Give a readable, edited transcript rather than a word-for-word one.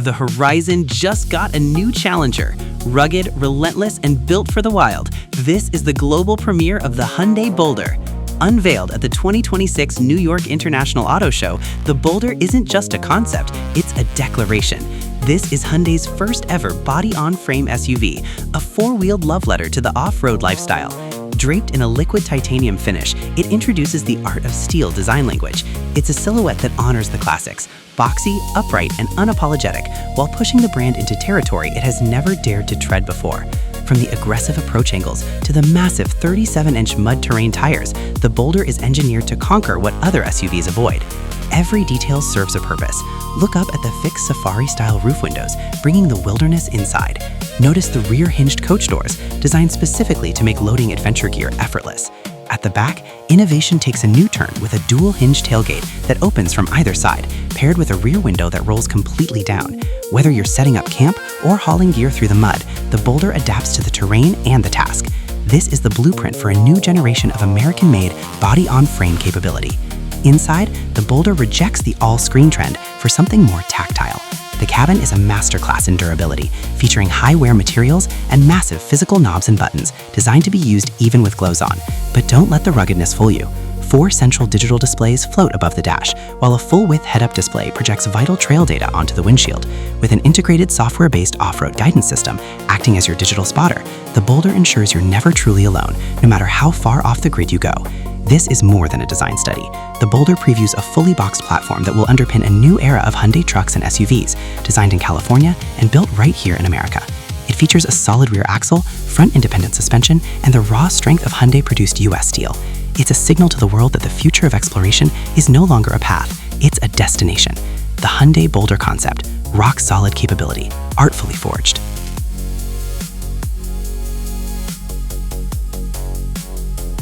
The horizon just got a new challenger. Rugged, relentless, and built for the wild, this is the global premiere of the Hyundai Boulder. Unveiled at the 2026 New York International Auto Show, the Boulder isn't just a concept, it's a declaration. This is Hyundai's first ever body-on-frame SUV, a four-wheeled love letter to the off-road lifestyle. Draped in a liquid titanium finish, it introduces the art of steel design language. It's a silhouette that honors the classics, boxy, upright, and unapologetic, while pushing the brand into territory it has never dared to tread before. From the aggressive approach angles to the massive 37-inch mud terrain tires, the Boulder is engineered to conquer what other SUVs avoid. Every detail serves a purpose. Look up at the fixed safari-style roof windows, bringing the wilderness inside. Notice the rear-hinged coach doors, designed specifically to make loading adventure gear effortless. At the back, innovation takes a new turn with a dual-hinged tailgate that opens from either side, paired with a rear window that rolls completely down. Whether you're setting up camp or hauling gear through the mud, the Boulder adapts to the terrain and the task. This is the blueprint for a new generation of American-made body-on-frame capability. Inside, the Boulder rejects the all-screen trend for something more tactile. The cabin is a masterclass in durability, featuring high-wear materials and massive physical knobs and buttons designed to be used even with clothes on. But don't let the ruggedness fool you. 4 central digital displays float above the dash, while a full-width head-up display projects vital trail data onto the windshield. With an integrated software-based off-road guidance system acting as your digital spotter, the Boulder ensures you're never truly alone, no matter how far off the grid you go. This is more than a design study. The Boulder previews a fully boxed platform that will underpin a new era of Hyundai trucks and SUVs, designed in California and built right here in America. It features a solid rear axle, front independent suspension, and the raw strength of Hyundai-produced US steel. It's a signal to the world that the future of exploration is no longer a path, it's a destination. The Hyundai Boulder Concept, rock-solid capability, artfully forged.